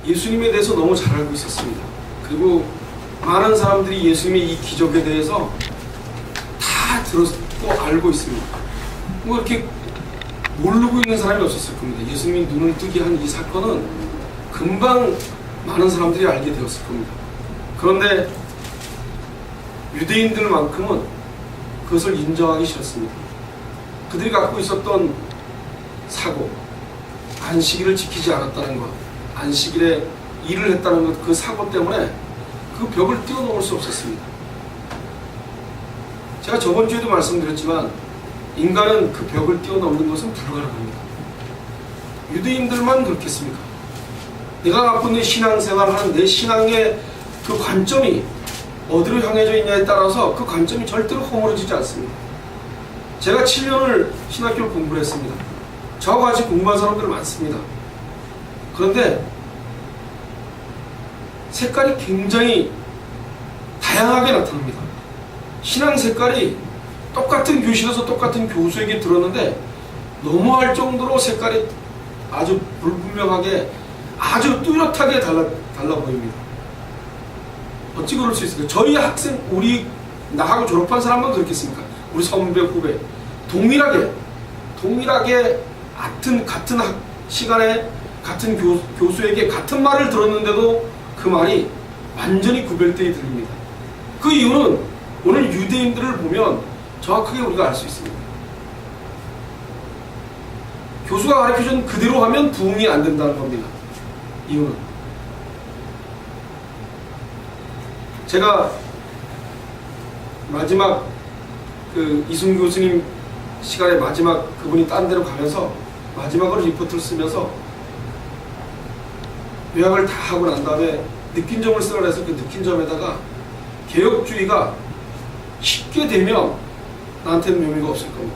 예수님에 대해서 너무 잘 알고 있었습니다. 그리고 많은 사람들이 예수님의 이 기적에 대해서 다 들었고 알고 있습니다. 뭐 이렇게 모르고 있는 사람이 없었을 겁니다. 예수님이 눈을 뜨게 한 이 사건은 금방 많은 사람들이 알게 되었을 겁니다. 그런데 유대인들만큼은 그것을 인정하기 싫었습니다. 그들이 갖고 있었던 사고, 안식일을 지키지 않았다는 것, 안식일에 일을 했다는 것, 그 사고 때문에 그 벽을 뛰어넘을 수 없었습니다. 제가 저번 주에도 말씀드렸지만 인간은 그 벽을 뛰어넘는 것은 불가능합니다. 유대인들만 그렇겠습니까? 내가 갖고 있는 신앙생활을 하는 내 신앙의 그 관점이 어디로 향해져 있냐에 따라서 그 관점이 절대로 허물어지지 않습니다. 제가 7년을 신학교를 공부를 했습니다. 저와 같이 공부한 사람들 많습니다. 그런데 색깔이 굉장히 다양하게 나타납니다. 신앙 색깔이 똑같은 교실에서 똑같은 교수에게 들었는데 너무할 정도로 색깔이 아주 불분명하게 아주 뚜렷하게 달라 보입니다. 어찌 그럴 수 있을까요? 저희 학생, 나하고 졸업한 사람만 그렇겠습니까? 우리 선배, 후배 동일하게 같은 시간에 같은 교수에게 같은 말을 들었는데도 그 말이 완전히 구별되게 들립니다. 그 이유는 오늘 유대인들을 보면 정확하게 우리가 알 수 있습니다. 교수가 가르쳐준 그대로 하면 부흥이 안 된다는 겁니다. 이유는 제가 마지막 그 이순 교수님 시간에 마지막 그분이 딴 데로 가면서 마지막으로 리포트를 쓰면서 요약을 다 하고 난 다음에 느낀 점을 쓰라 해서 그 느낀 점에다가 개혁주의가 쉽게 되면 나한테는 묘미가 없을 겁니다.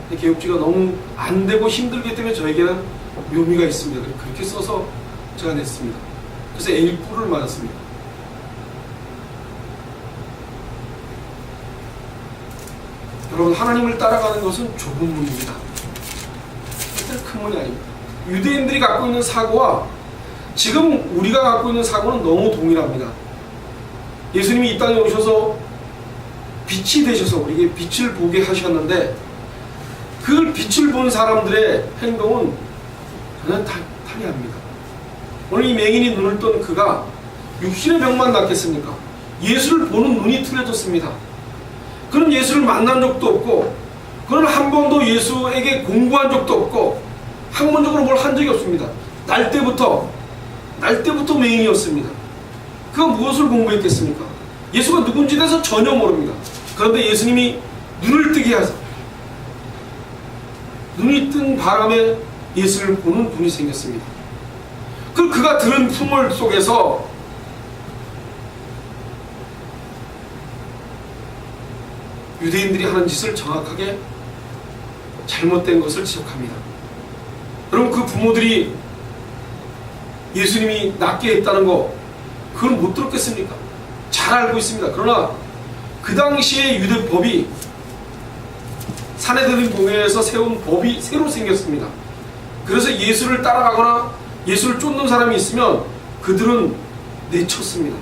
근데 개혁주의가 너무 안 되고 힘들기 때문에 저에게는 묘미가 있습니다. 그렇게 써서 제가 냈습니다. 그래서 A뿔을 맞았습니다. 여러분, 하나님을 따라가는 것은 좁은 문입니다. 절대 큰 문이 아닙니다. 유대인들이 갖고 있는 사고와 지금 우리가 갖고 있는 사고는 너무 동일합니다. 예수님이 이 땅에 오셔서 빛이 되셔서 우리에게 빛을 보게 하셨는데 그 빛을 본 사람들의 행동은 전혀 탈이합니다. 오늘 이 맹인이 눈을 뜬 그가 육신의 병만 낫겠습니까? 예수를 보는 눈이 틀려졌습니다. 그는 예수를 만난 적도 없고 그는 한 번도 예수에게 공부한 적도 없고 학문적으로 뭘 한 적이 없습니다. 날 때부터 맹인이었습니다. 그가 무엇을 공부했겠습니까? 예수가 누군지에 대해서 전혀 모릅니다. 그런데 예수님이 눈을 뜨게 하셔서 눈이 뜬 바람에 예수를 보는 눈이 생겼습니다. 그가 들은 풍월 속에서 유대인들이 하는 짓을 정확하게 잘못된 것을 지적합니다. 여러분, 그 부모들이 예수님이 낫게 했다는 거 그걸 못 들었겠습니까? 잘 알고 있습니다. 그러나 그 당시의 유대법이 사내들인 동회에서 세운 법이 새로 생겼습니다. 그래서 예수를 따라가거나 예수를 쫓는 사람이 있으면 그들은 내쳤습니다.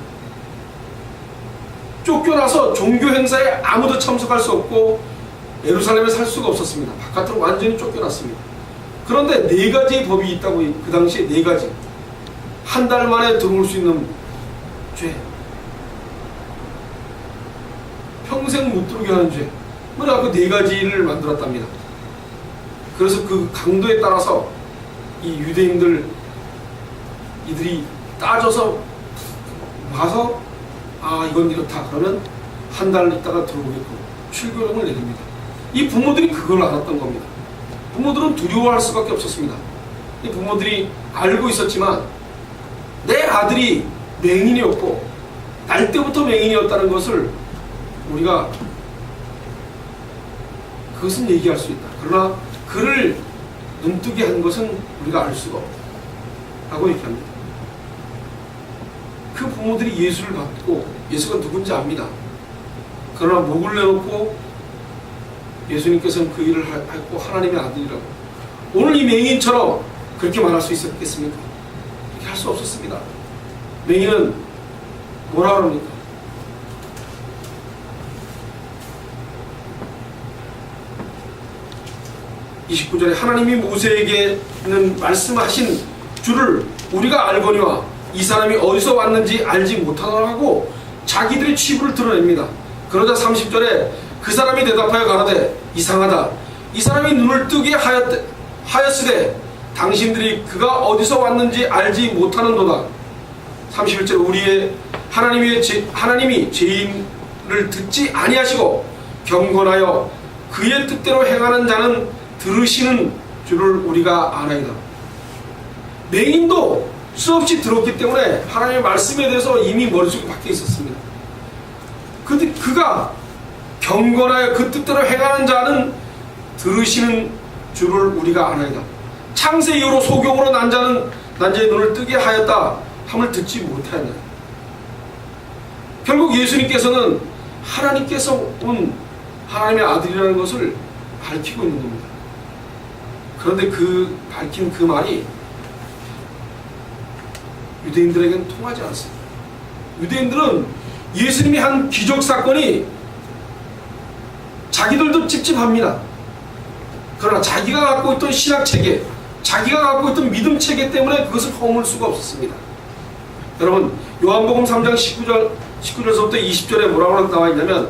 쫓겨나서 종교 행사에 아무도 참석할 수 없고 예루살렘에 살 수가 없었습니다. 바깥으로 완전히 쫓겨났습니다. 그런데 4가지의 법이 있다고, 그 당시에 4가지. 한 달 만에 들어올 수 있는 죄, 평생 못 들어오게 하는 죄, 그 4가지를 만들었답니다. 그래서 그 강도에 따라서 이 유대인들 이들이 따져서 와서 이건 이렇다 그러면 한 달 있다가 들어오겠고 출교령을 내립니다. 이 부모들이 그걸 알았던 겁니다. 부모들은 두려워할 수밖에 없었습니다. 이 부모들이 알고 있었지만 내 아들이 맹인이었고 날 때부터 맹인이었다는 것을 우리가 그것은 얘기할 수 있다. 그러나 그를 눈뜨게 한 것은 우리가 알 수가 없다 라고 얘기합니다. 그 부모들이 예수를 받고 예수가 누군지 압니다. 그러나 목을 내놓고 예수님께서는 그 일을 했고 하나님의 아들이라고. 오늘 이 맹인처럼 그렇게 말할 수 있었겠습니까? 그렇게 그렇게 할 수 없었습니다. 맹인은 뭐라 그럽니까? (29절에) 하나님이 모세에게는 말씀하신 줄을 우리가 알거니와 이 사람이 어디서 왔는지 알지 못하더라고 자기들의 치부를 드러냅니다. 그러자 (30절에) 그 사람이 대답하여 가로되 이상하다. 이 사람이 눈을 뜨게 하였으되 당신들이 그가 어디서 왔는지 알지 못하는도다. (31절) 우리의 하나님이 죄인을 듣지 아니하시고 경건하여 그의 뜻대로 행하는 자는 들으시는 줄을 우리가 아나이다. 맹인도 수없이 들었기 때문에 하나님의 말씀에 대해서 이미 머릿속에 박혀 있었습니다. 근데 그가 경건하여 그 뜻대로 행하는 자는 들으시는 줄을 우리가 아나이다. 창세 이후로 소경으로 난 자는 난자의 눈을 뜨게 하였다 함을 듣지 못하였다. 결국 예수님께서는 하나님께서 온 하나님의 아들이라는 것을 밝히고 있는 겁니다. 그런데 그 밝힌 그 말이 유대인들에게는 통하지 않았습니다. 유대인들은 예수님이 한 기적 사건이 자기들도 찝찝합니다. 그러나 자기가 갖고 있던 신학 체계, 자기가 갖고 있던 믿음 체계 때문에 그것을 허물 수가 없었습니다. 여러분, 요한복음 3장 19절서부터 20절에 뭐라고 나와 있냐면,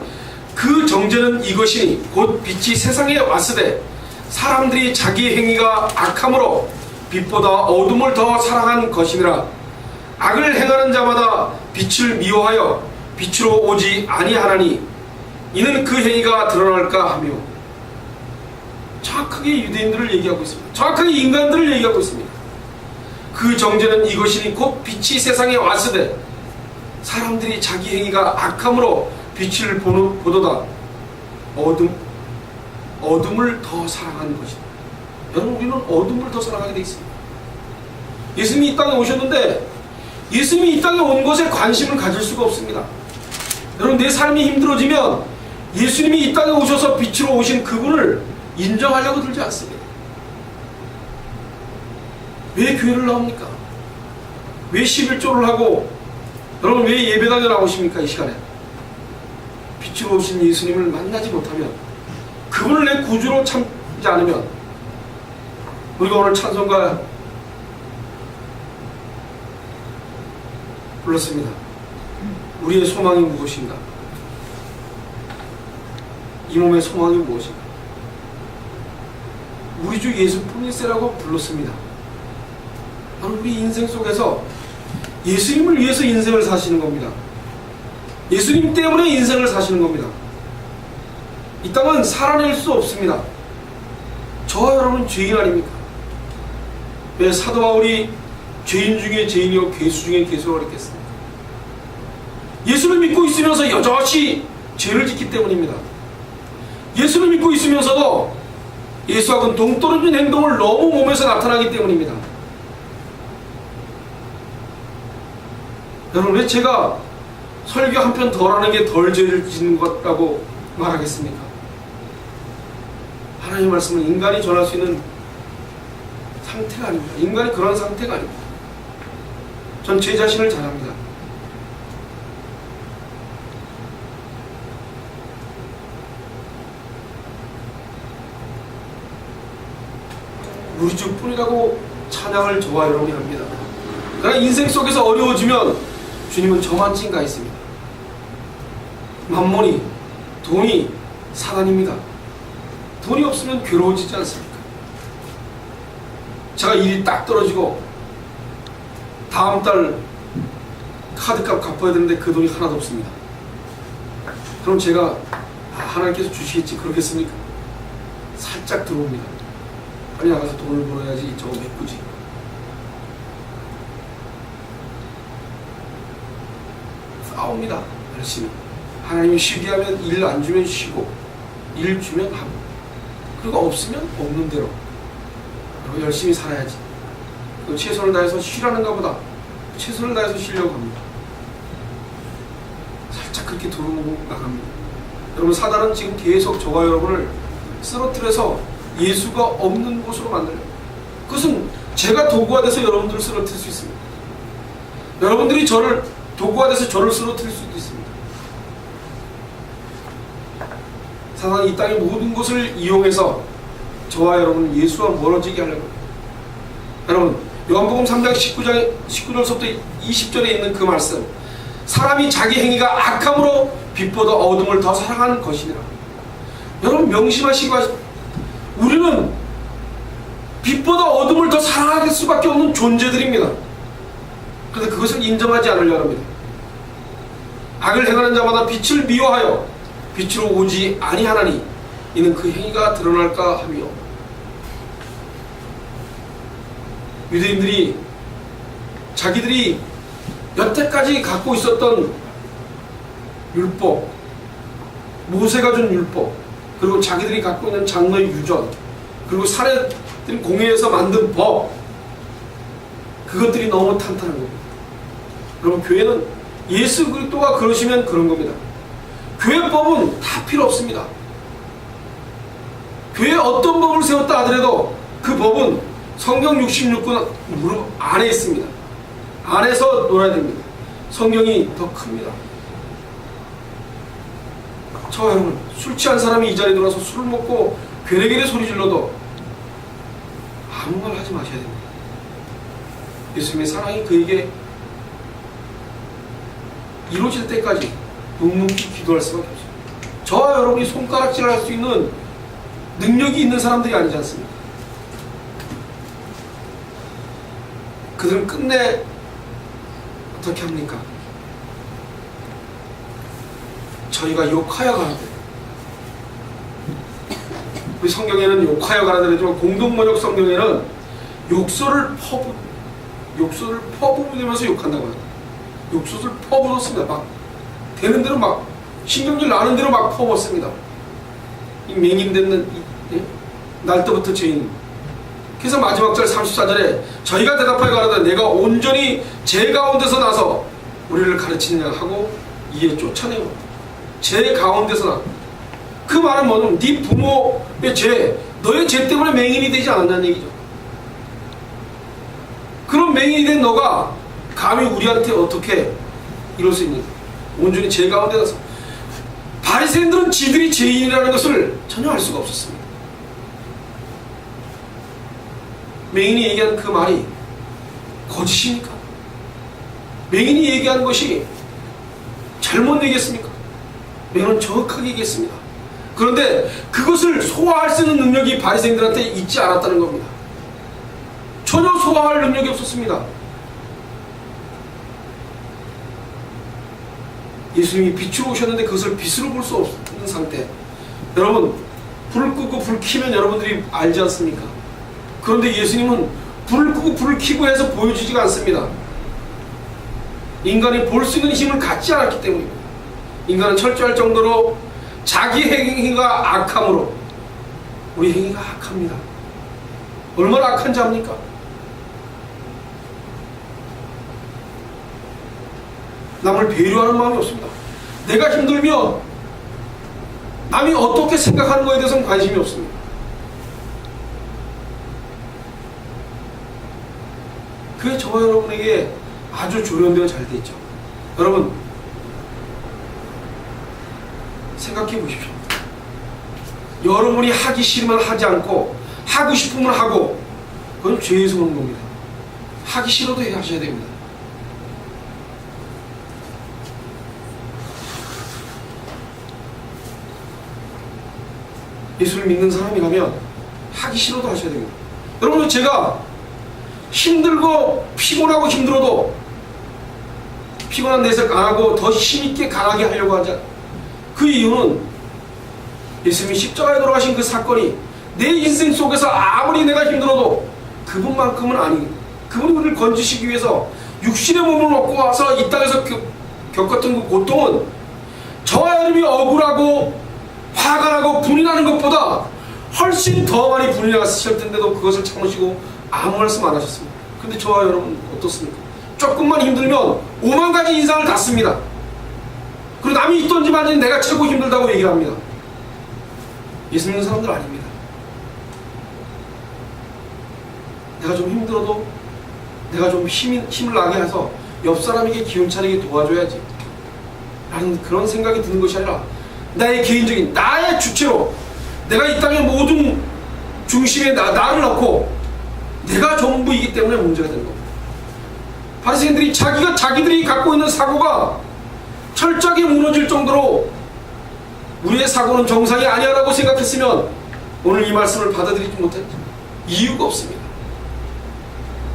그 정죄는 이것이니 곧 빛이 세상에 왔으되 사람들이 자기 행위가 악함으로 빛보다 어둠을 더 사랑한 것이니라. 악을 행하는 자마다 빛을 미워하여 빛으로 오지 아니하나니 이는 그 행위가 드러날까 하며. 정확하게 유대인들을 얘기하고 있습니다. 정확하게 인간들을 얘기하고 있습니다. 그 정죄는 이것이니 곧 빛이 세상에 왔으되 사람들이 자기 행위가 악함으로 빛을 보도다 어둠을 더 사랑하는 것이다. 여러분, 우리는 어둠을 더 사랑하게 되어 있습니다. 예수님이 이 땅에 오셨는데 예수님이 이 땅에 온 것에 관심을 가질 수가 없습니다. 여러분, 내 삶이 힘들어지면 예수님이 이 땅에 오셔서 빛으로 오신 그분을 인정하려고 들지 않습니다. 왜 교회를 나옵니까? 왜 11조를 하고 여러분 왜 예배당에 나오십니까? 이 시간에 빛으로 오신 예수님을 만나지 못하면, 그분을 내 구주로 참지 않으면, 우리가 오늘 찬송가 불렀습니다. 우리의 소망이 무엇인가? 이 몸의 소망이 무엇인가? 우리 주 예수뿐일세라고 불렀습니다. 바로 우리 인생 속에서 예수님을 위해서 인생을 사시는 겁니다. 예수님 때문에 인생을 사시는 겁니다. 이 땅은 살아낼 수 없습니다. 저와 여러분 죄인 아닙니까? 왜 사도 바울이 죄인 중에 죄인이요 괴수 중에 괴수라고 그랬겠습니까? 예수를 믿고 있으면서 여전히 죄를 짓기 때문입니다. 예수를 믿고 있으면서도 예수하고는 동떨어진 행동을 너무 몸에서 나타나기 때문입니다. 여러분, 왜 제가 설교 한 편 덜 하는 게 덜 죄를 짓는 것라고 말하겠습니까? 하나님의 말씀은 인간이 전할 수 있는 상태가 아닙니다. 인간이 그런 상태가 아닙니다. 전 제 자신을 잘 압니다. 우리 주뿐이라고 찬양을 저와 여러분이 합니다. 그러나 인생 속에서 어려워지면 주님은 저만 찐가 있습니다. 만몬이, 돈이 사단입니다. 돈이 없으면 괴로워지지 않습니까? 제가 일이 딱 떨어지고 다음 달 카드값 갚아야 되는데 그 돈이 하나도 없습니다. 그럼 제가 하나님께서 주시겠지 그러겠습니까? 살짝 들어옵니다. 빨리 나가서 돈을 벌어야지 저거 메꾸지. 싸웁니다. 열심히. 하나님이 쉬게 하면 일 안 주면 쉬고, 일 주면 하고, 그리고 없으면 없는 대로. 그리고 열심히 살아야지. 최선을 다해서 쉬라는가 보다. 최선을 다해서 쉬려고 합니다. 살짝 그렇게 들어오고 나갑니다. 여러분, 사단은 지금 계속 저와 여러분을 쓰러뜨려서 예수가 없는 곳으로 만들어요. 그것은 제가 도구가 돼서 여러분들을 쓰러뜨릴 수 있습니다. 여러분들이 저를 도구가 돼서 저를 쓰러뜨릴 수도 있습니다. 사단이 이 땅의 모든 것을 이용해서 저와 여러분 예수와 멀어지게 하려고 합니다. 여러분 요한복음 3장 19절부터 20절에 있는 그 말씀, 사람이 자기 행위가 악함으로 빛보다 어둠을 더 사랑하는 것이니라. 여러분 명심하시기 바랍니다. 우리는 빛보다 어둠을 더 사랑할 수밖에 없는 존재들입니다. 그런데 그것을 인정하지 않으려고 합니다. 악을 행하는 자마다 빛을 미워하여 빛으로 오지 아니하나니 이는 그 행위가 드러날까 하며. 유대인들이 자기들이 여태까지 갖고 있었던 율법, 모세가 준 율법, 그리고 자기들이 갖고 있는 장로의 유전, 그리고 사례들 공회에서 만든 법, 그것들이 너무 탄탄한 겁니다. 여러분 교회는 예수 그리스도가 그러시면 그런 겁니다. 교회법은 다 필요 없습니다. 교회에 어떤 법을 세웠다 하더라도 그 법은 성경 66권 무릎 안에 있습니다. 안에서 놀아야 됩니다. 성경이 더 큽니다. 저 여러분 술 취한 사람이 이 자리에 들어와서 술을 먹고 괴레괴레 소리 질러도 아무 말 하지 마셔야 됩니다. 예수님의 사랑이 그에게 이루어질 때까지 묵묵히 기도할 수밖에 없어요. 저와 여러분이 손가락질을 할 수 있는 능력이 있는 사람들이 아니지 않습니까? 그들은 끝내 어떻게 합니까? 저희가 욕하여 가라. 우리 성경에는 욕하여 가라 되지만 공동번역 성경에는 욕설을 퍼부으면서 욕한다고 해요. 욕설을 퍼부었습니다. 막 되는 대로 막 신경질 나는 대로 막 퍼부었습니다. 이 맹인되는 날때부터 죄인. 그래서 마지막 절 34절에 저희가 대답하여 가라되 내가 온전히 제 가운데서 나서 우리를 가르치느냐 하고 이에 쫓아내요. 제 가운데서 나. 그 말은 뭐냐면 네 부모의 죄, 너의 죄 때문에 맹인이 되지 않았냐는 얘기죠. 그런 맹인이 된 너가 감히 우리한테 어떻게 이럴 수 있는가? 온전히 제 가운데 나서. 바리새인들은 지들이 죄인이라는 것을 전혀 알 수가 없었습니다. 맹인이 얘기한 그 말이 거짓입니까? 맹인이 얘기한 것이 잘못 얘기했습니까? 맹인은 정확하게 얘기했습니다. 그런데 그것을 소화할 수 있는 능력이 바리새인들한테 있지 않았다는 겁니다. 전혀 소화할 능력이 없었습니다. 예수님이 빛으로 오셨는데 그것을 빛으로 볼 수 없는 상태. 여러분 불을 끄고 불 켜면 여러분들이 알지 않습니까? 그런데 예수님은 불을 끄고 불을 켜고 해서 보여주지가 않습니다. 인간이 볼 수 있는 힘을 갖지 않았기 때문입니다. 인간은 철저할 정도로 자기 행위가 악함으로. 우리 행위가 악합니다. 얼마나 악한지 압니까? 남을 배려하는 마음이 없습니다. 내가 힘들면 남이 어떻게 생각하는 것에 대해서는 관심이 없습니다. 그게 저와 여러분에게 아주 조련되어 잘 돼 있죠. 여러분 생각해 보십시오. 여러분이 하기 싫으면 하지 않고 하고 싶으면 하고, 그건 죄에서 오는 겁니다. 하기 싫어도 하셔야 됩니다. 예수를 믿는 사람이라면 하기 싫어도 하셔야 됩니다. 여러분 제가 힘들고 피곤하고 힘들어도 피곤한 내색 안 하고 더 힘있게 강하게 하려고 하자. 그 이유는 예수님이 십자가에 돌아가신 그 사건이 내 인생 속에서 아무리 내가 힘들어도 그분만큼은 아니고, 그분이 우리를 건지시기 위해서 육신의 몸을 먹고 와서 이 땅에서 겪었던 그 고통은 저와 여러분이 억울하고 화가 나고 분이 나는 것보다 훨씬 더 많이 분이 났을 텐데도 그것을 참으시고 아무 말씀 안 하셨습니다. 근데 저와 여러분 어떻습니까? 조금만 힘들면 5만 가지 인상을 다 씁니다. 그리고 남이 있던지 말든지 내가 최고 힘들다고 얘기를 합니다. 예수 믿는 사람들 아닙니다. 내가 좀 힘들어도 내가 좀 힘을 나게 해서 옆 사람에게 기운 차리게 도와줘야지 라는 그런 생각이 드는 것이 아니라 나의 개인적인 나의 주체로 내가 이 땅의 모든 중심에 나를 넣고 내가 전부이기 때문에 문제가 되는 겁니다. 바리새인들이 자기들이 갖고 있는 사고가 철저하게 무너질 정도로 우리의 사고는 정상이 아니야라고 생각했으면 오늘 이 말씀을 받아들이지 못했죠. 이유가 없습니다.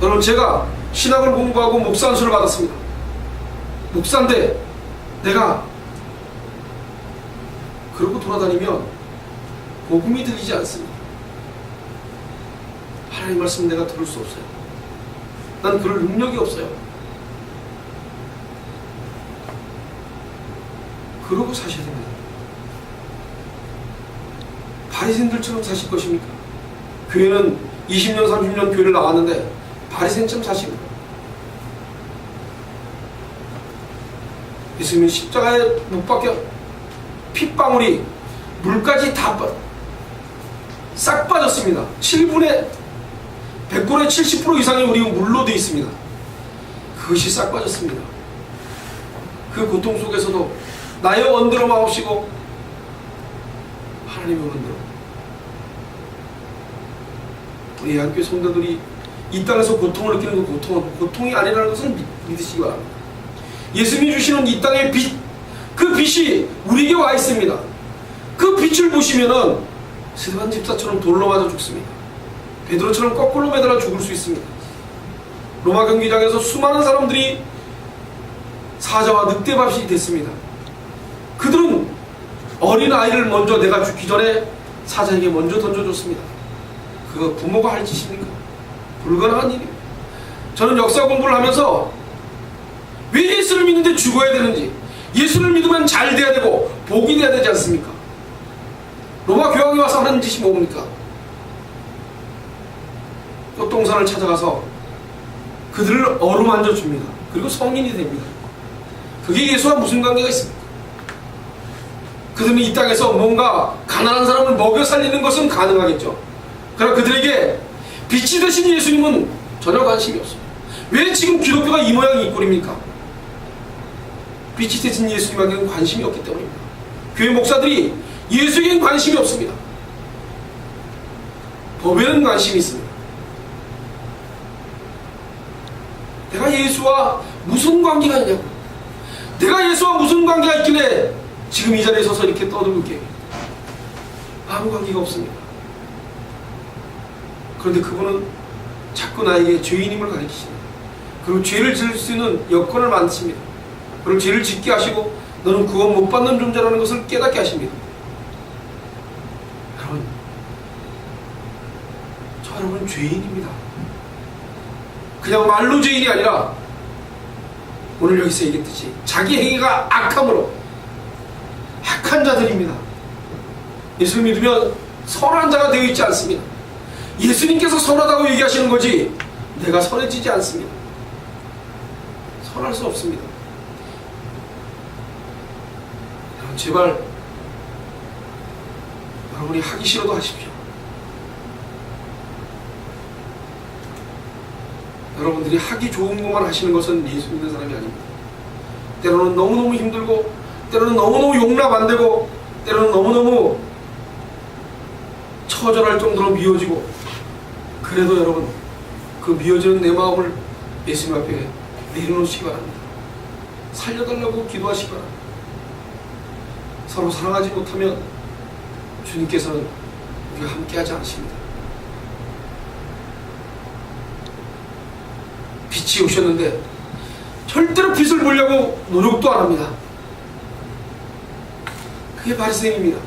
여러분, 제가 신학을 공부하고 목사 안수를 받았습니다. 목사인데 내가 그러고 돌아다니면 복음이 들리지 않습니다. 하나님 말씀 내가 들을 수 없어요. 난 그럴 능력이 없어요. 그러고 사셔야 됩니다. 바리새인들처럼 사실 것입니까? 교회는 20년 30년 교회를 나왔는데 바리새인처럼 사십니다. 예수님은 십자가에 못 박혀 핏방울이 물까지 다 싹 빠졌습니다. 7분의 100분의 70% 이상이 우리 물로 되어 있습니다. 그것이 싹 빠졌습니다. 그 고통 속에서도 나의 원대로 마옵시고 하나님의 원대로 우리 한교회 성도들이 이 땅에서 고통을 느끼는 그 고통은 고통이 아니라는 것을 믿으시기 바랍니다. 예수님이 주시는 이 땅의 빛, 그 빛이 우리에게 와 있습니다. 그 빛을 보시면은 스데반 집사처럼 돌로 맞아 죽습니다. 베드로처럼 거꾸로 매달아 죽을 수 있습니다. 로마 경기장에서 수많은 사람들이 사자와 늑대밭이 됐습니다. 그들은 어린 아이를 먼저 내가 죽기 전에 사자에게 먼저 던져줬습니다. 그거 부모가 할 짓입니까? 불가능한 일입니다. 저는 역사 공부를 하면서 왜 예수를 믿는데 죽어야 되는지, 예수를 믿으면 잘 돼야 되고 복이 돼야 되지 않습니까? 로마 교황이 와서 하는 짓이 뭡니까? 꽃동산을 찾아가서 그들을 어루만져 줍니다. 그리고 성인이 됩니다. 그게 예수와 무슨 관계가 있습니까? 그들은 이 땅에서 뭔가 가난한 사람을 먹여 살리는 것은 가능하겠죠. 그러나 그들에게 빛이 되신 예수님은 전혀 관심이 없습니다. 왜 지금 기독교가 이 모양 이 꼴입니까? 빛이 되신 예수님에게는 관심이 없기 때문입니다. 교회 목사들이 예수에게는 관심이 없습니다. 법에는 관심이 있습니다. 내가 예수와 무슨 관계가 있냐고, 내가 예수와 무슨 관계가 있길래 지금 이 자리에 서서 이렇게 떠들고 있게, 아무 관계가 없습니다. 그런데 그분은 자꾸 나에게 죄인임을 가르치십니다. 그리고 죄를 지을 수 있는 여건을 만드십니다. 그리고 죄를 짓게 하시고 너는 구원 못 받는 존재라는 것을 깨닫게 하십니다. 여러분, 죄인입니다. 그냥 말로 죄인이 아니라 오늘 여기서 얘기했듯이 자기 행위가 악함으로 악한 자들입니다. 예수를 믿으면 선한 자가 되어 있지 않습니다. 예수님께서 선하다고 얘기하시는 거지 내가 선해지지 않습니다. 선할 수 없습니다. 제발 여러분이 하기 싫어도 하십시오. 여러분들이 하기 좋은 것만 하시는 것은 예수 믿는 사람이 아닙니다. 때로는 너무너무 힘들고, 때로는 너무너무 용납 안 되고, 때로는 너무너무 처절할 정도로 미워지고, 그래도 여러분 그 미워지는 내 마음을 예수님 앞에 내려놓으시기 바랍니다. 살려달라고 기도하시기 바랍니다. 서로 사랑하지 못하면 주님께서는 우리가 함께하지 않으십니다. 빛이 오셨는데 절대로 빛을 보려고 노력도 안 합니다. 그게 바리새인입니다.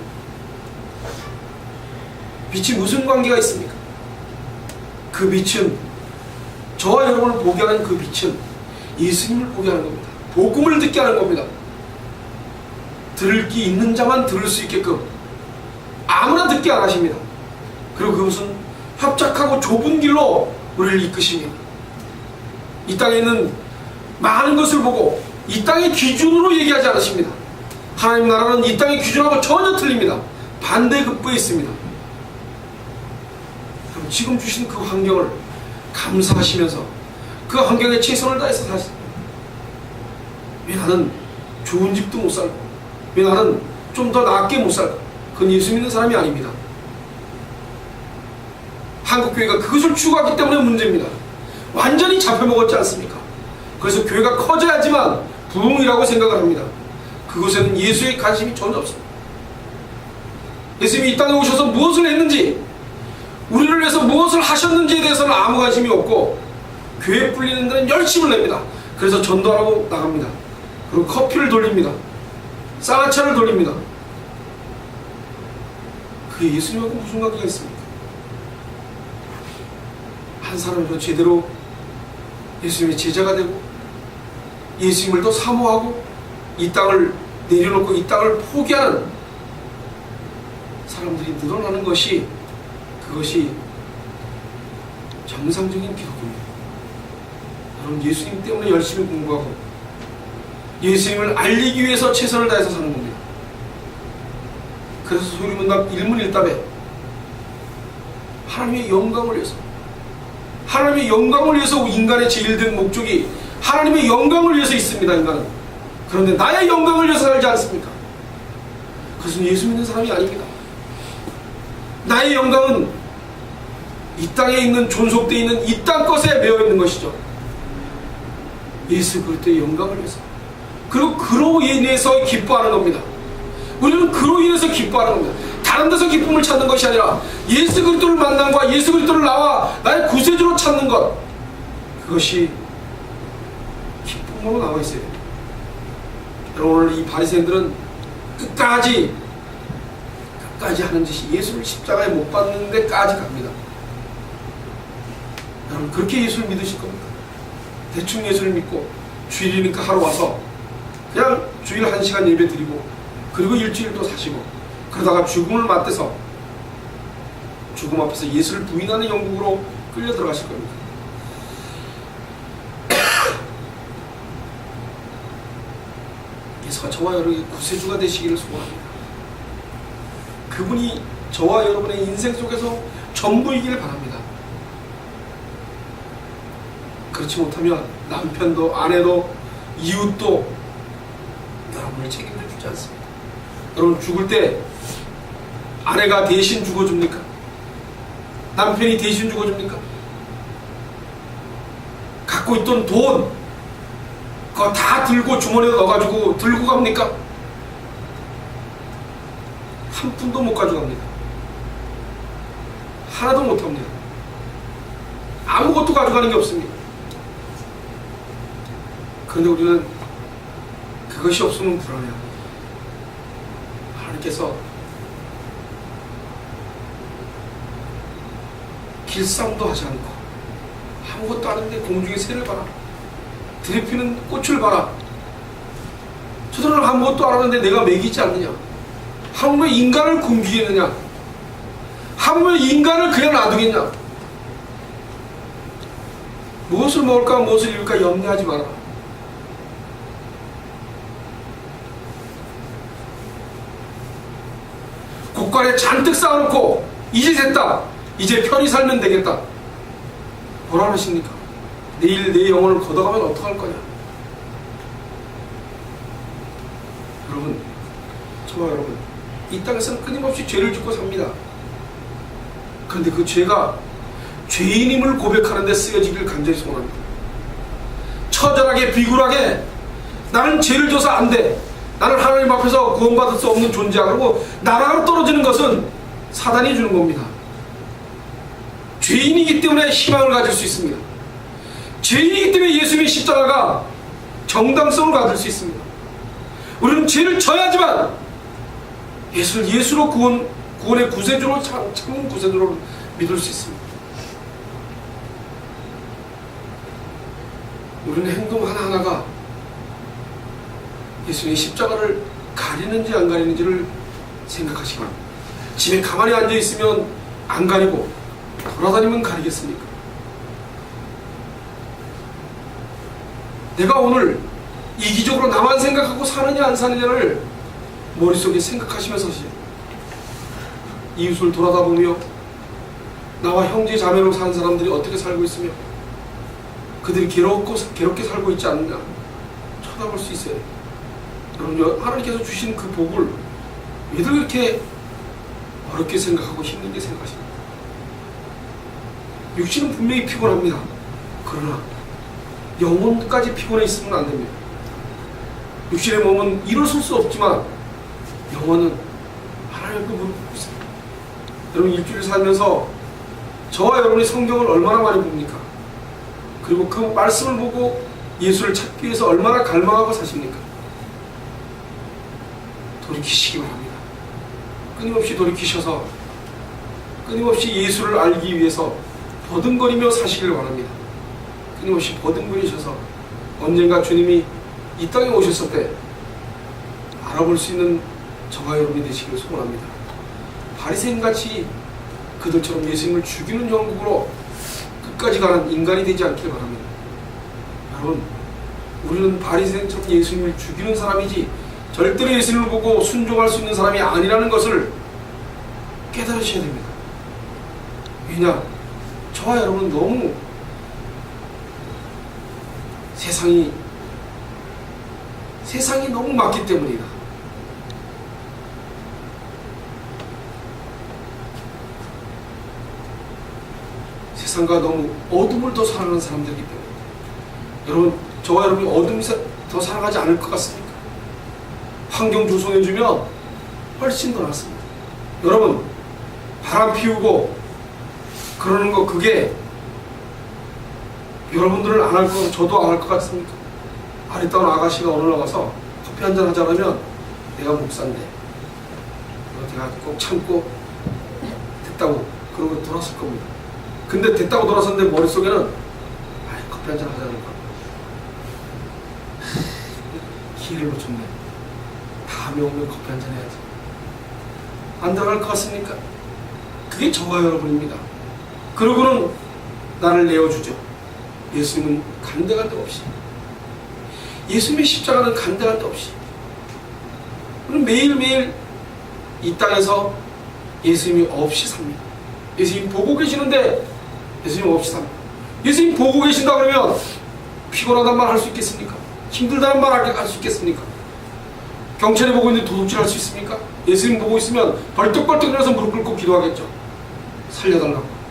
빛이 무슨 관계가 있습니까? 그 빛은, 저와 여러분을 보게 하는 그 빛은 예수님을 보게 하는 겁니다. 복음을 듣게 하는 겁니다. 들을 기 있는 자만 들을 수 있게끔 아무나 듣게 안 하십니다. 그리고 그것은 협착하고 좁은 길로 우리를 이끄십니다. 이 땅에 있는 많은 것을 보고 이 땅의 기준으로 얘기하지 않으십니다. 하나님 나라는 이 땅의 기준하고 전혀 틀립니다. 반대급부에 있습니다. 그럼 지금 주신 그 환경을 감사하시면서 그 환경에 최선을 다해서 사십니다. 왜 나는 좋은 집도 못 살고, 왜 나는 좀 더 낫게 못 살고? 그건 예수 믿는 사람이 아닙니다. 한국교회가 그것을 추구하기 때문에 문제입니다. 완전히 잡혀먹었지 않습니까? 그래서 교회가 커져야지만 부흥이라고 생각을 합니다. 그곳에는 예수의 관심이 전혀 없습니다. 예수님이 이 땅에 오셔서 무엇을 했는지, 우리를 위해서 무엇을 하셨는지에 대해서는 아무 관심이 없고, 교회 불리는 데는 열심을 냅니다. 그래서 전도하라고 나갑니다. 그리고 커피를 돌립니다. 쌍화차를 돌립니다. 그게 예수님하고 무슨 관계가 있습니까? 한 사람이 제대로 예수님의 제자가 되고 예수님을 더 사모하고 이 땅을 내려놓고 이 땅을 포기하는 사람들이 늘어나는 것이, 그것이 정상적인 기독교입니다. 여러분, 예수님 때문에 열심히 공부하고 예수님을 알리기 위해서 최선을 다해서 사는 겁니다. 그래서 소리문답 일문일답에 하나님의 영광을 위해서, 하나님의 영광을 위해서 인간의 제일 된 목적이 하나님의 영광을 위해서 있습니다. 인간은. 그런데 나의 영광을 위해서 살지 않습니까? 그것은 예수 믿는 사람이 아닙니다. 나의 영광은 이 땅에 있는, 존속되어 있는 이 땅 것에 매여 있는 것이죠. 예수 그리스도의 영광을 위해서, 그리고 그로 인해서 기뻐하는 겁니다. 우리는 그로 인해서 기뻐하는 겁니다. 다른 데서 기쁨을 찾는 것이 아니라 예수 그리스도를 만남과 예수 그리스도를 나와 나의 구세주로 찾는 것, 그것이 기쁨으로 나와 있어야 됩니다. 여러분, 오늘 이 바리새인들은 끝까지 하는 짓이 예수를 십자가에 못 박는 데까지 갑니다. 여러분, 그렇게 예수를 믿으실 겁니까? 대충 예수를 믿고 주일이니까 하루 와서 그냥 주일 1시간 예배 드리고 그리고 일주일 또 사시고 그러다가 죽음을 맞대서 죽음 앞에서 예수를 부인하는 영국으로 끌려 들어가실 겁니다. 예수가 저와 여러분의 구세주가 되시기를 소원합니다. 그분이 저와 여러분의 인생 속에서 전부이기를 바랍니다. 그렇지 못하면 남편도 아내도 이웃도 여러분을 책임져 주지 않습니다. 여러분, 죽을 때 아내가 대신 죽어줍니까? 남편이 대신 죽어줍니까? 갖고 있던 돈 그거 다 들고 주머니에 넣어가지고 들고 갑니까? 한 푼도 못 가져갑니다. 하나도 못합니다. 아무것도 가져가는 게 없습니다. 그런데 우리는 그것이 없으면 불안해요. 하나님께서 길쌈도 하지 않고 아무것도 아닌데 공중의 새를 봐라, 들에 피는 꽃을 봐라, 저들은 아무것도 안 하는데 내가 먹이지 않느냐, 하물며 인간을 굶기겠느냐, 하물며 인간을 그냥 놔두겠냐, 무엇을 먹을까 무엇을 입을까 염려하지 마라. 곳간에 잔뜩 쌓아놓고 이제 됐다, 이제 편히 살면 되겠다, 뭐라 하십니까? 내일 내 영혼을 걷어가면 어떡할 거냐. 여러분, 저와 여러분, 이 땅에서는 끊임없이 죄를 짓고 삽니다. 그런데 그 죄가 죄인임을 고백하는 데 쓰여지길 간절히 소원합니다. 처절하게 비굴하게 나는 죄를 져서 안 돼, 나는 하나님 앞에서 구원받을 수 없는 존재야, 그리고 나락으로 떨어지는 것은 사단이 주는 겁니다. 죄인이기 때문에 희망을 가질 수 있습니다. 죄인이기 때문에 예수님의 십자가가 정당성을 가질 수 있습니다. 우리는 죄를 져야지만 예수를 예수로 구원의 구세주로, 참 구세주로 믿을 수 있습니다. 우리는 행동 하나하나가 예수님의 십자가를 가리는지 안 가리는지를 생각하시기 바랍니다. 집에 가만히 앉아있으면 안 가리고 돌아다니면 가리겠습니까? 내가 오늘 이기적으로 나만 생각하고 사느냐 안 사느냐를 머릿속에 생각하시면서 이웃을 돌아다보며 나와 형제 자매로 사는 사람들이 어떻게 살고 있으며 그들이 괴롭게 살고 있지 않느냐 쳐다볼 수 있어야 돼요. 여러분, 하나님께서 주신 그 복을 왜들 그렇게 어렵게 생각하고 힘들게 생각하십니까? 육신은 분명히 피곤합니다. 그러나 영혼까지 피곤해 있으면 안 됩니다. 육신의 몸은 일어설 수 없지만 영혼은 하나님께 무릎 꿇고 있습니다. 여러분, 일주일 살면서 저와 여러분이 성경을 얼마나 많이 봅니까? 그리고 그 말씀을 보고 예수를 찾기 위해서 얼마나 갈망하고 사십니까? 돌이키시기 바랍니다. 끊임없이 돌이키셔서 끊임없이 예수를 알기 위해서 버둥거리며 사시길 바랍니다. 끊임없이 버둥거리셔서 언젠가 주님이 이 땅에 오셨을 때 알아볼 수 있는 저와 여러분이 되시기를 소원합니다. 바리새인같이 그들처럼 예수님을 죽이는 형국으로 끝까지 가는 인간이 되지 않길 바랍니다. 여러분, 우리는 바리새인처럼 예수님을 죽이는 사람이지 절대로 예수님을 보고 순종할 수 있는 사람이 아니라는 것을 깨달으셔야 됩니다. 왜냐? 저와 여러분은 너무 세상이 너무 많기 때문이다. 세상과 너무 어둠을 더 사랑하는 사람들이기 때문에 여러분, 저와 여러분이 어둠이 더 사랑하지 않을 것 같습니까? 환경 조성해주면 훨씬 더 낫습니다. 여러분, 바람 피우고 그러는 거 그게 여러분들은 안 할 거, 저도 안 할 것 같습니까? 아리따운 아가씨가 어느 날 와서 커피 한잔 하자면 내가 목사인데 내가 꼭 참고 됐다고 그러고 돌았을 겁니다. 근데 됐다고 돌아섰는데 머릿속에는 아이, 커피 한잔 하자는 거 기회를 놓쳤네. 다음에 오면 커피 한잔 해야지. 안 들어갈 것 같습니까? 그게 저와 여러분입니다. 그러고는 나를 내어주죠. 예수님은 간데간데 없이, 예수님의 십자가는 간데간데 없이 우리는 매일매일 이 땅에서 예수님이 없이 삽니다. 예수님 보고 계시는데 예수님 없이 삽니다. 예수님 보고 계신다 그러면 피곤하단 말 할 수 있겠습니까? 힘들다는 말 할 수 있겠습니까? 경찰이 보고 있는데 도둑질 할 수 있습니까? 예수님 보고 있으면 벌떡벌떡 일어나서 무릎 꿇고 기도하겠죠. 살려달라고.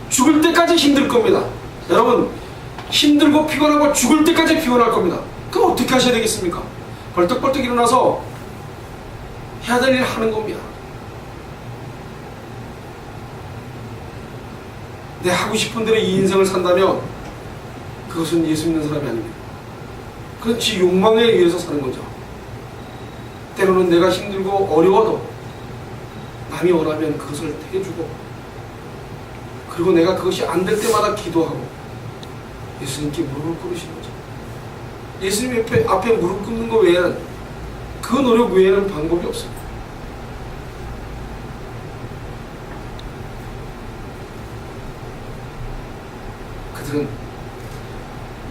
죽을 때까지 힘들 겁니다. 여러분, 힘들고 피곤하고 죽을 때까지 피곤할 겁니다. 그럼 어떻게 하셔야 되겠습니까? 벌떡벌떡 일어나서 해야 될 일 하는 겁니다. 내 하고 싶은 대로 이 인생을 산다면 그것은 예수 믿는 사람이 아닙니다. 그렇지, 욕망에 의해서 사는 거죠. 때로는 내가 힘들고 어려워도 남이 원하면 그것을 해주고, 그리고 내가 그것이 안 될 때마다 기도하고 예수님께 무릎을 꿇으시는 거죠. 예수님 앞에 무릎 꿇는 거 외에는, 그 노력 외에는 방법이 없습니다. 그들은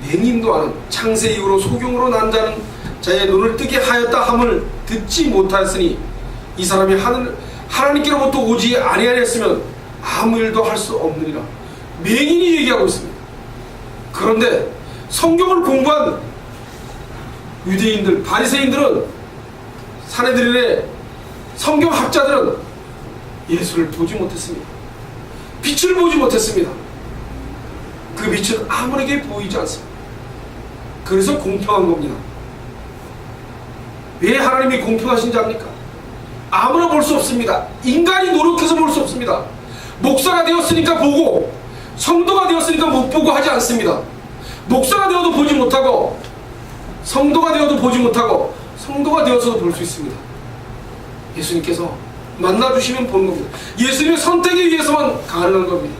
맹인도 아는 창세 이후로 소경으로 난 자의 눈을 뜨게 하였다 함을 듣지 못하였으니 이 사람이 하나님께로부터 오지 아니하였으면 아무 일도 할 수 없느니라. 맹인이 얘기하고 있습니다. 그런데 성경을 공부한 유대인들, 바리새인들은, 사내들의 성경학자들은 예수를 보지 못했습니다. 빛을 보지 못했습니다. 그 빛은 아무에게 보이지 않습니다. 그래서 공평한 겁니다. 왜 하나님이 공평하신지 압니까? 아무나 볼 수 없습니다. 인간이 노력해서 볼 수 없습니다. 목사가 되었으니까 보고, 성도가 되었으니까 못 보고 하지 않습니다. 목사가 되어도 보지 못하고, 성도가 되어도 보지 못하고, 성도가 되어서도 볼 수 있습니다. 예수님께서 만나주시면 보는 겁니다. 예수님의 선택에 의해서만 가능한 겁니다.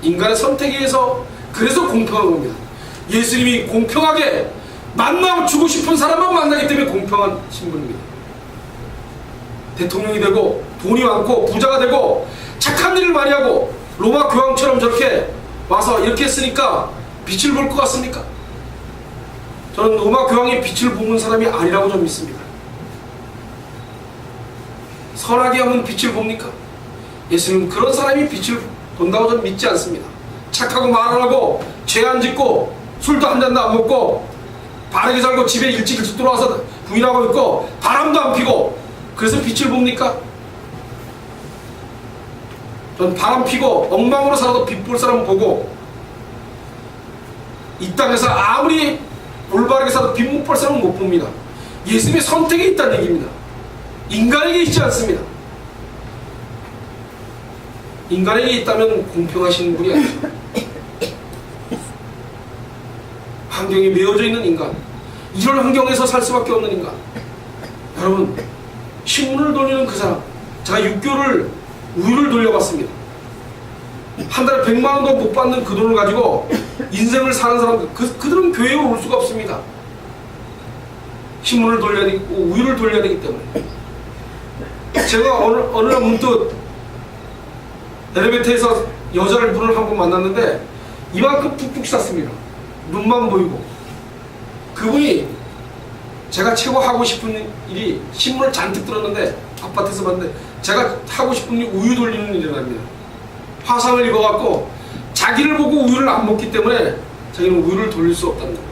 인간의 선택에 의해서, 그래서 공평한 겁니다. 예수님이 공평하게 만나주고 싶은 사람만 만나기 때문에 공평한 신분입니다. 대통령이 되고 돈이 많고 부자가 되고 착한 일을 많이 하고 로마 교황처럼 저렇게 와서 이렇게 했으니까 빛을 볼 것 같습니까? 저는 로마 교황이 빛을 보는 사람이 아니라고 좀 믿습니다. 선하게 하면 빛을 봅니까? 예수님은 그런 사람이 빛을 본다고 저는 믿지 않습니다. 착하고 말 안 하고 죄 안 짓고 술도 한 잔도 안 먹고 바르게 살고 집에 일찍 들어와서 부인하고 있고 바람도 안 피고 그래서 빛을 봅니까? 전 바람 피고 엉망으로 살아도 빛 볼 사람 보고 이 땅에서 아무리 올바르게 살아도 빛 못 볼 사람은 못 봅니다. 예수님의 선택이 있다는 얘기입니다. 인간에게 있지 않습니다. 인간에게 있다면 공평하신 분이 아니죠. 환경에 매여져 있는 인간, 이런 환경에서 살 수밖에 없는 인간. 여러분, 신문을 돌리는 그 사람, 제가 6개월을 우유를 돌려봤습니다. 한 달에 100만 원도 못 받는 그 돈을 가지고 인생을 사는 사람들, 그들은 교회에 올 수가 없습니다. 신문을 돌려야 되고 우유를 돌려야 되기 때문에. 제가 어느 날 문득 엘리베이터에서 분을 한 분 만났는데 이만큼 푹푹 쌌습니다. 눈만 보이고. 그분이 제가 최고 하고 싶은 일이, 신문을 잔뜩 들었는데 아파트에서 봤는데 제가 하고 싶은 일이 우유 돌리는 일이랍니다. 화상을 입어갖고 자기를 보고 우유를 안 먹기 때문에 자기는 우유를 돌릴 수 없다는 거예요.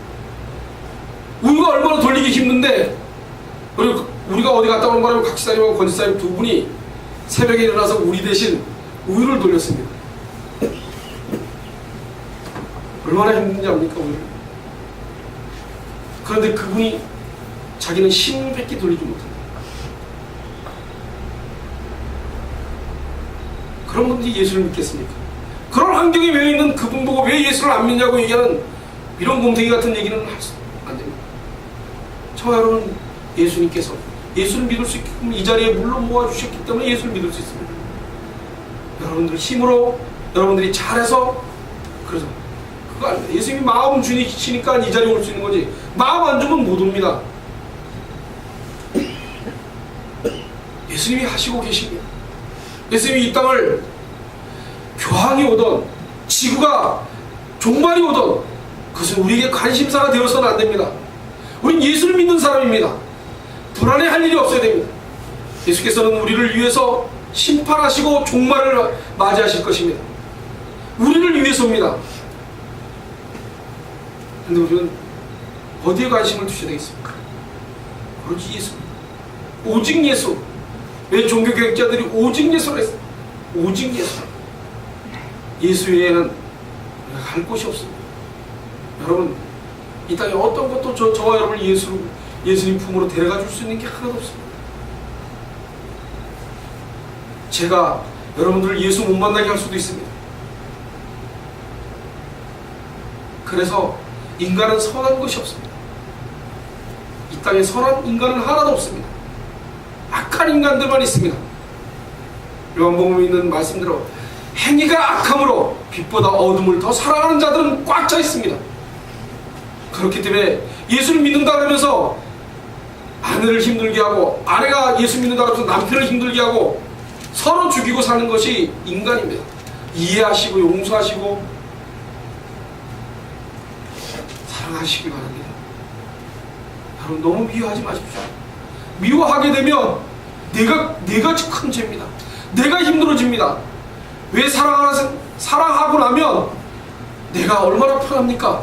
우유가 얼마나 돌리기 힘든데, 그리고 우리가 어디 갔다 오는 바람에 각시사님하고 권지사님 두 분이 새벽에 일어나서 우리 대신 우유를 돌렸습니다. 얼마나 힘든지 압니까, 우유를? 그런데 그분이 자기는 10밖에 돌리지 못한다. 그런 분들이 예수를 믿겠습니까? 그런 환경에 매여 있는 그분 보고 왜 예수를 안 믿냐고 얘기하는 이런 곰탱이 같은 얘기는 안 됩니다. 저와 여러분, 예수님께서 예수를 믿을 수 있게끔 이 자리에 물로 모아주셨기 때문에 예수를 믿을 수 있습니다. 여러분들 힘으로, 여러분들이 잘해서, 그래서 그거 아닙니다. 예수님이 마음 주시니까 이 자리에 올 수 있는 거지, 마음 안 주면 못 옵니다. 예수님이 하시고 계십니다. 예수님이 이 땅을 교황이 오던, 지구가 종말이 오던, 그것은 우리에게 관심사가 되어서는 안 됩니다. 우린 예수를 믿는 사람입니다. 불안해할 일이 없어야 됩니다. 예수께서는 우리를 위해서 심판하시고 종말을 맞이하실 것입니다. 우리를 위해서입니다. 그런데 우리는 어디에 관심을 두셔야 되겠습니까? 오로지 예수, 오직 예수. 왜 종교개혁자들이 오직 예수를 했어요? 오직 예수. 예수 외에는 갈 곳이 없습니다. 여러분, 이 땅에 어떤 것도 저와 여러분을 예수님 품으로 데려가 줄 수 있는 게 하나도 없습니다. 제가 여러분들을 예수 못 만나게 할 수도 있습니다. 그래서 인간은 선한 것이 없습니다. 이 땅에 선한 인간은 하나도 없습니다. 악한 인간들만 있습니다. 요한복음에 있는 말씀대로 행위가 악함으로 빛보다 어둠을 더 사랑하는 자들은 꽉 차 있습니다. 그렇기 때문에 예수를 믿는다 그러면서 아내를 힘들게 하고, 아내가 예수 믿는다 그러면서 남편을 힘들게 하고 서로 죽이고 사는 것이 인간입니다. 이해하시고 용서하시고 사랑하시기 바랍니다. 여러분, 너무 미워하지 마십시오. 미워하게 되면 내가 큰 죄입니다. 내가 힘들어집니다. 왜 사랑하고 나면 내가 얼마나 편합니까?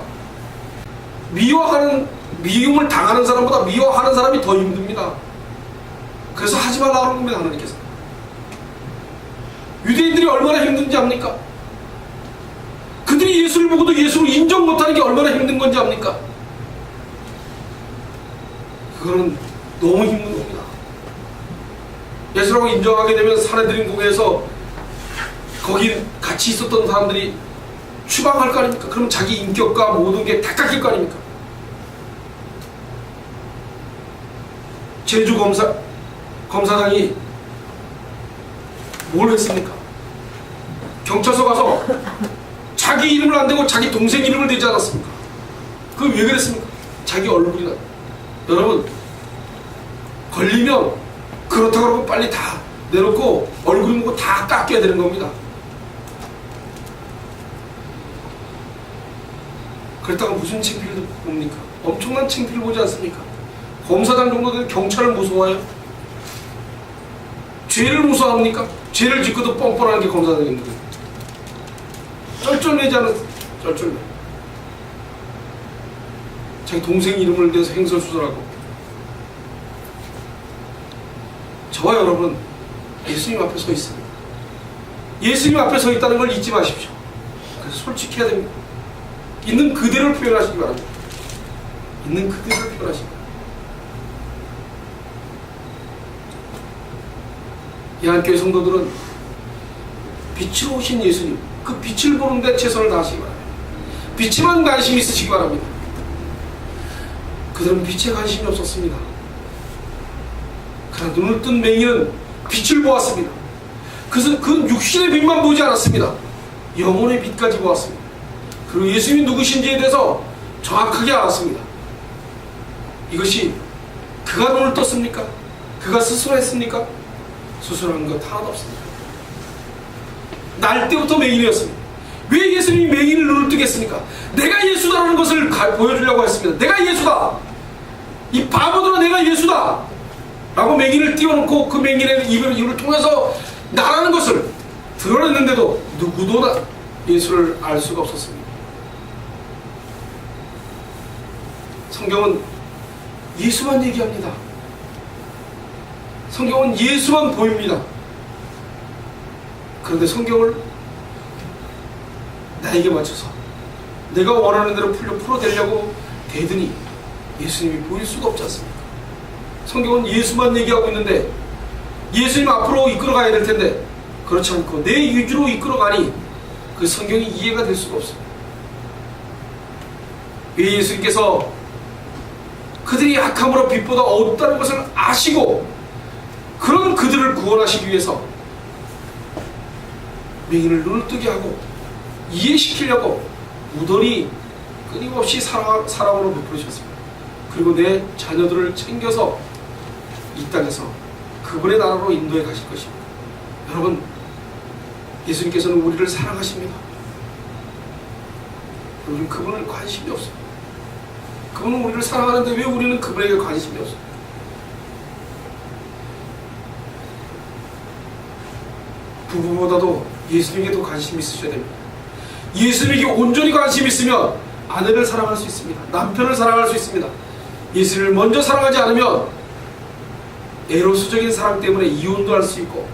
미움을 당하는 사람보다 미워하는 사람이 더 힘듭니다. 그래서 하지 말라고 하는 겁니다, 하나님께서. 유대인들이 얼마나 힘든지 압니까? 그들이 예수를 보고도 예수를 인정 못하는 게 얼마나 힘든 건지 압니까? 그거는 너무 힘든 겁니다. 예수라고 인정하게 되면 산헤드린궁에서 거기 같이 있었던 사람들이 추방할 거 아닙니까? 그럼 자기 인격과 모든 게 다 깎일 거 아닙니까? 제주 검사장이 뭘 했습니까? 경찰서 가서 자기 이름을 안 대고 자기 동생 이름을 대지 않았습니까? 그게 왜 그랬습니까? 자기 얼굴이나. 여러분, 걸리면 그렇다고 하고 빨리 다 내놓고 얼굴 보고 다 깎여야 되는 겁니다. 그렇다고 무슨 창피를 봅니까? 엄청난 창피를 보지 않습니까? 검사장 정도 되는 경찰을 무서워해요? 죄를 무서워합니까? 죄를 짓고도 뻔뻔한 게 검사장입니다. 쩔쩔매지 않은 쩔쩔매. 자기 동생 이름을 대서 횡설수설하고. 저와 여러분 예수님 앞에 서 있습니다. 예수님 앞에 서 있다는 걸 잊지 마십시오. 그래서 솔직해야 됩니다. 있는 그대로를 표현하시기 바랍니다. 있는 그대로를 표현하시기 바랍니다. 예한교회 성도들은 빛으로 오신 예수님, 그 빛을 보는 데 최선을 다하시기 바랍니다. 빛에만 관심 있으시기 바랍니다. 그들은 빛에 관심이 없었습니다. 그러나 눈을 뜬 맹인은 빛을 보았습니다. 그래서 그 육신의 빛만 보지 않았습니다. 영혼의 빛까지 보았습니다. 그리고 예수님이 누구신지에 대해서 정확하게 알았습니다. 이것이 그가 눈을 떴습니까? 그가 스스로 했습니까? 스스로 한 것 하나도 없습니다. 날 때부터 맹인이었습니다. 왜 예수님이 맹인을 눈을 뜨겠습니까? 내가 예수다라는 것을 보여주려고 했습니다. 내가 예수다! 이 바보들아, 내가 예수다! 라고 맹인을 띄워놓고 그 맹인의 입을 통해서 나라는 것을 드러냈는데도 누구도 예수를 알 수가 없었습니다. 성경은 예수만 얘기합니다. 성경은 예수만 보입니다. 그런데 성경을 나에게 맞춰서 내가 원하는 대로 풀어대려고 대더니 예수님이 보일 수가 없지 않습니까? 성경은 예수만 얘기하고 있는데 예수님 앞으로 이끌어가야 될 텐데 그렇지 않고 내 위주로 이끌어가니 그 성경이 이해가 될 수가 없습니다. 왜 예수님께서 그들이 약함으로 빛보다 어둡다는 것을 아시고 그런 그들을 구원하시기 위해서 맹인을 눈을 뜨게 하고 이해시키려고 무던히 끊임없이 사랑으로 베풀으셨습니다. 그리고 내 자녀들을 챙겨서 이 땅에서 그분의 나라로 인도해 가실 것입니다. 여러분, 예수님께서는 우리를 사랑하십니다. 우리는 그분을 관심이 없어요. 그분은 우리를 사랑하는데 왜 우리는 그분에게 관심이 없어요? 부부보다도 예수님에게 더 관심이 있으셔야 됩니다. 예수님에게 온전히 관심이 있으면 아내를 사랑할 수 있습니다. 남편을 사랑할 수 있습니다. 예수님을 먼저 사랑하지 않으면 에로스적인 사랑 때문에 이혼도 할 수 있고,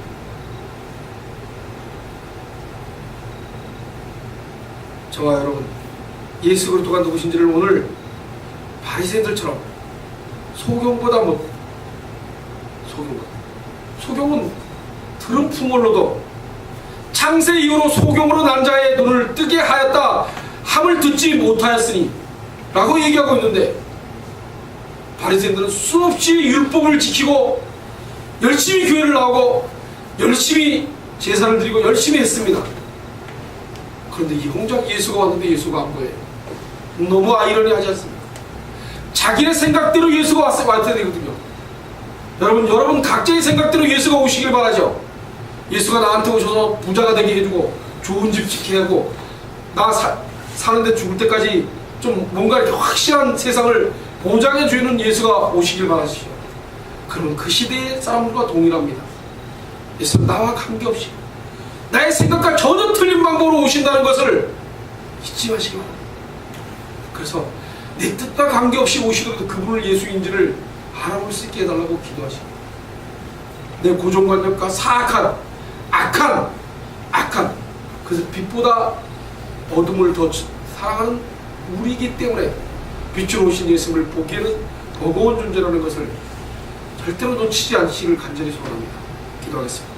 저와 여러분, 예수 그리스도가 누구신지를 오늘 바리새인들처럼 소경보다 소경은 들은 풍월로도 창세 이후로 소경으로 난 자의 눈을 뜨게 하였다 함을 듣지 못하였으니 라고 얘기하고 있는데, 바리새인들은 수없이 율법을 지키고 열심히 교회를 나오고 열심히 제사를 드리고 열심히 했습니다. 그런데 이 홍작 예수가 왔는데 예수가 안 보여요. 너무 아이러니하지 않습니까? 자기네 생각대로 예수가 왔어야 되거든요. 여러분 각자의 생각대로 예수가 오시길 바라죠. 예수가 나한테 오셔서 부자가 되게 해주고 좋은 집 짓게 하고 나 사는데 죽을 때까지 좀 뭔가 이렇게 확실한 세상을 보장해 주는 예수가 오시길 바라시죠. 그러면 그 시대의 사람들과 동일합니다. 예수는 나와 관계없이 나의 생각과 전혀 틀린 방법으로 오신다는 것을 잊지 마시기 바랍니다. 그래서 내 뜻과 관계없이 오시더라도 그분을 예수인지를 알아볼 수 있게 해달라고 기도하십니다. 내 고정관념과 사악한 악한 그래서 빛보다 어둠을 더 사랑하는 우리이기 때문에 빛으로 오신 예수님을 보기에는 버거운 존재라는 것을 절대로 놓치지 않으시길 간절히 소원합니다. 기도하겠습니다.